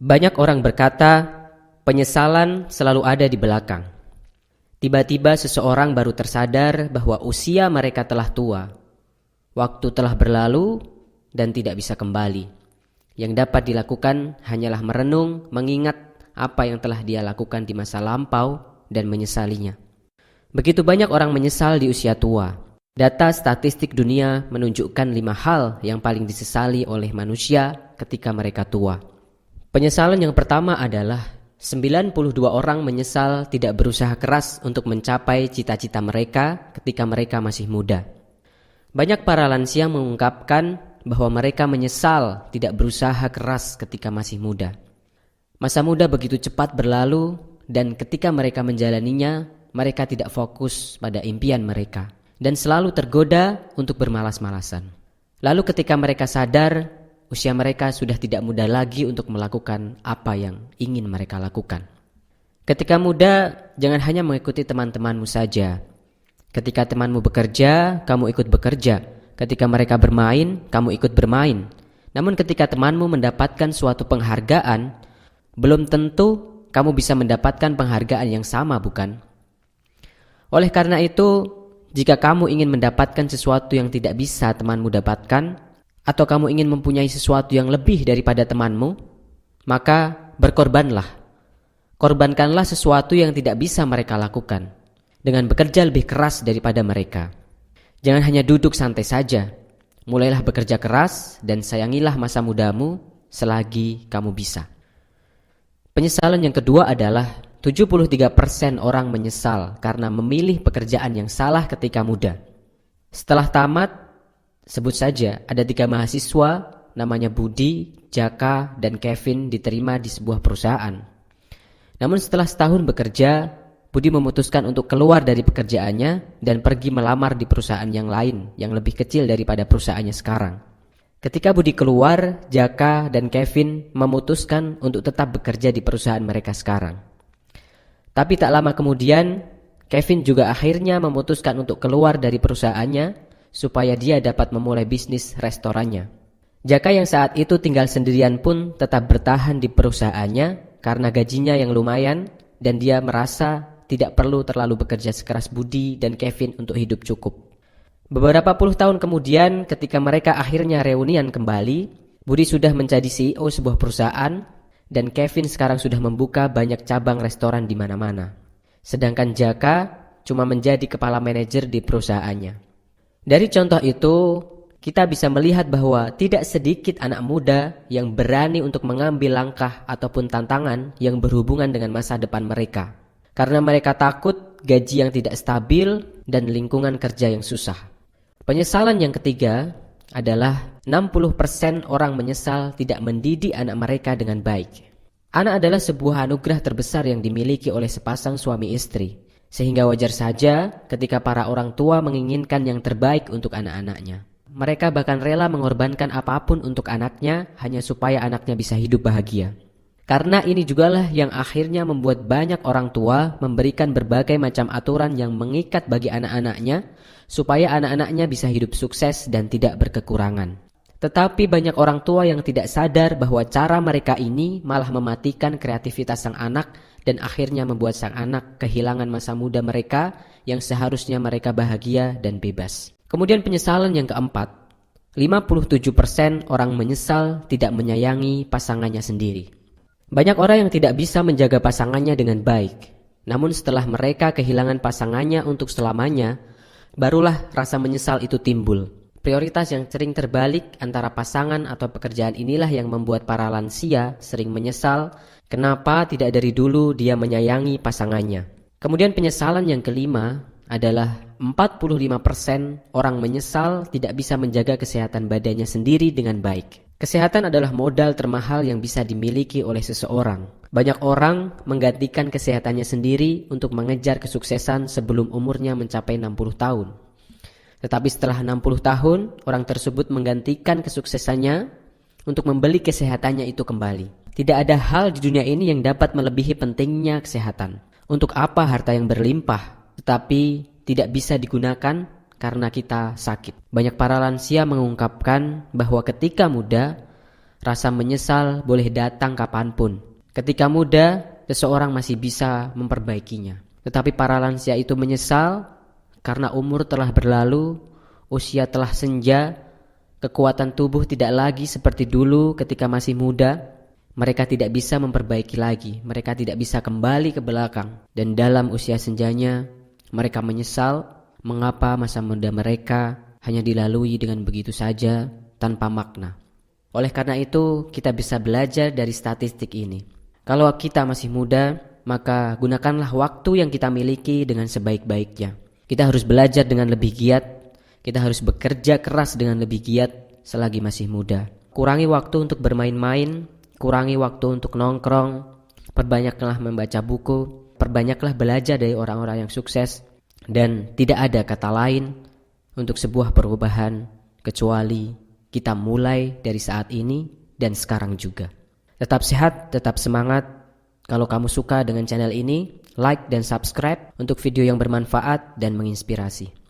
Banyak orang berkata, penyesalan selalu ada di belakang. Tiba-tiba seseorang baru tersadar bahwa usia mereka telah tua. Waktu telah berlalu dan tidak bisa kembali. Yang dapat dilakukan hanyalah merenung, mengingat apa yang telah dia lakukan di masa lampau dan menyesalinya. Begitu banyak orang menyesal di usia tua. Data statistik dunia menunjukkan 5 hal yang paling disesali oleh manusia ketika mereka tua. Penyesalan yang pertama adalah 92 orang menyesal tidak berusaha keras untuk mencapai cita-cita mereka ketika mereka masih muda. Banyak para lansia mengungkapkan bahwa mereka menyesal tidak berusaha keras ketika masih muda. Masa muda begitu cepat berlalu dan ketika mereka menjalaninya, mereka tidak fokus pada impian mereka dan selalu tergoda untuk bermalas-malasan. Lalu ketika mereka sadar, usia mereka sudah tidak muda lagi untuk melakukan apa yang ingin mereka lakukan. Ketika muda, jangan hanya mengikuti teman-temanmu saja. Ketika temanmu bekerja, kamu ikut bekerja. Ketika mereka bermain, kamu ikut bermain. Namun ketika temanmu mendapatkan suatu penghargaan, belum tentu kamu bisa mendapatkan penghargaan yang sama, bukan? Oleh karena itu, jika kamu ingin mendapatkan sesuatu yang tidak bisa temanmu dapatkan, atau kamu ingin mempunyai sesuatu yang lebih daripada temanmu, maka berkorbanlah. Korbankanlah sesuatu yang tidak bisa mereka lakukan dengan bekerja lebih keras daripada mereka. Jangan hanya duduk santai saja. Mulailah bekerja keras dan sayangilah masa mudamu selagi kamu bisa. Penyesalan yang kedua adalah 73% orang menyesal karena memilih pekerjaan yang salah ketika muda. Setelah tamat, sebut saja ada 3 mahasiswa namanya Budi, Jaka, dan Kevin diterima di sebuah perusahaan. Namun setelah setahun bekerja, Budi memutuskan untuk keluar dari pekerjaannya dan pergi melamar di perusahaan yang lain yang lebih kecil daripada perusahaannya sekarang. Ketika Budi keluar, Jaka dan Kevin memutuskan untuk tetap bekerja di perusahaan mereka sekarang. Tapi tak lama kemudian, Kevin juga akhirnya memutuskan untuk keluar dari perusahaannya supaya dia dapat memulai bisnis restorannya. Jaka yang saat itu tinggal sendirian pun tetap bertahan di perusahaannya karena gajinya yang lumayan dan dia merasa tidak perlu terlalu bekerja sekeras Budi dan Kevin untuk hidup cukup. Beberapa puluh tahun kemudian ketika mereka akhirnya reunian kembali, Budi sudah menjadi CEO sebuah perusahaan dan Kevin sekarang sudah membuka banyak cabang restoran di mana-mana. Sedangkan Jaka cuma menjadi kepala manajer di perusahaannya. Dari contoh itu, kita bisa melihat bahwa tidak sedikit anak muda yang berani untuk mengambil langkah ataupun tantangan yang berhubungan dengan masa depan mereka. Karena mereka takut gaji yang tidak stabil dan lingkungan kerja yang susah. Penyesalan yang ketiga adalah 60% orang menyesal tidak mendidik anak mereka dengan baik. Anak adalah sebuah anugerah terbesar yang dimiliki oleh sepasang suami istri. Sehingga wajar saja ketika para orang tua menginginkan yang terbaik untuk anak-anaknya. Mereka bahkan rela mengorbankan apapun untuk anaknya hanya supaya anaknya bisa hidup bahagia. Karena ini jugalah yang akhirnya membuat banyak orang tua memberikan berbagai macam aturan yang mengikat bagi anak-anaknya supaya anak-anaknya bisa hidup sukses dan tidak berkekurangan. Tetapi banyak orang tua yang tidak sadar bahwa cara mereka ini malah mematikan kreativitas sang anak dan akhirnya membuat sang anak kehilangan masa muda mereka yang seharusnya mereka bahagia dan bebas. Kemudian penyesalan yang keempat, 57% orang menyesal tidak menyayangi pasangannya sendiri. Banyak orang yang tidak bisa menjaga pasangannya dengan baik. Namun setelah mereka kehilangan pasangannya untuk selamanya, barulah rasa menyesal itu timbul. Prioritas yang sering terbalik antara pasangan atau pekerjaan inilah yang membuat para lansia sering menyesal kenapa tidak dari dulu dia menyayangi pasangannya. Kemudian penyesalan yang kelima adalah 45% orang menyesal tidak bisa menjaga kesehatan badannya sendiri dengan baik. Kesehatan adalah modal termahal yang bisa dimiliki oleh seseorang. Banyak orang menggantikan kesehatannya sendiri untuk mengejar kesuksesan sebelum umurnya mencapai 60 tahun. Tetapi setelah 60 tahun, orang tersebut menggantikan kesuksesannya untuk membeli kesehatannya itu kembali. Tidak ada hal di dunia ini yang dapat melebihi pentingnya kesehatan. Untuk apa harta yang berlimpah, tetapi tidak bisa digunakan karena kita sakit. Banyak para lansia mengungkapkan bahwa ketika muda, Rasa menyesal boleh datang kapanpun. Ketika muda, seseorang masih bisa memperbaikinya. Tetapi para lansia itu menyesal karena umur telah berlalu, usia telah senja, kekuatan tubuh tidak lagi seperti dulu ketika masih muda. Mereka tidak bisa memperbaiki lagi, mereka tidak bisa kembali ke belakang. Dan dalam usia senjanya, mereka menyesal mengapa masa muda mereka hanya dilalui dengan begitu saja tanpa makna. Oleh karena itu, kita bisa belajar dari statistik ini. Kalau kita masih muda, maka gunakanlah waktu yang kita miliki dengan sebaik-baiknya. Kita harus belajar dengan lebih giat, kita harus bekerja keras dengan lebih giat selagi masih muda. Kurangi waktu untuk bermain-main, kurangi waktu untuk nongkrong, perbanyaklah membaca buku, perbanyaklah belajar dari orang-orang yang sukses, dan tidak ada kata lain untuk sebuah perubahan kecuali kita mulai dari saat ini dan sekarang juga. Tetap sehat, tetap semangat. Kalau kamu suka dengan channel ini, like dan subscribe untuk video yang bermanfaat dan menginspirasi.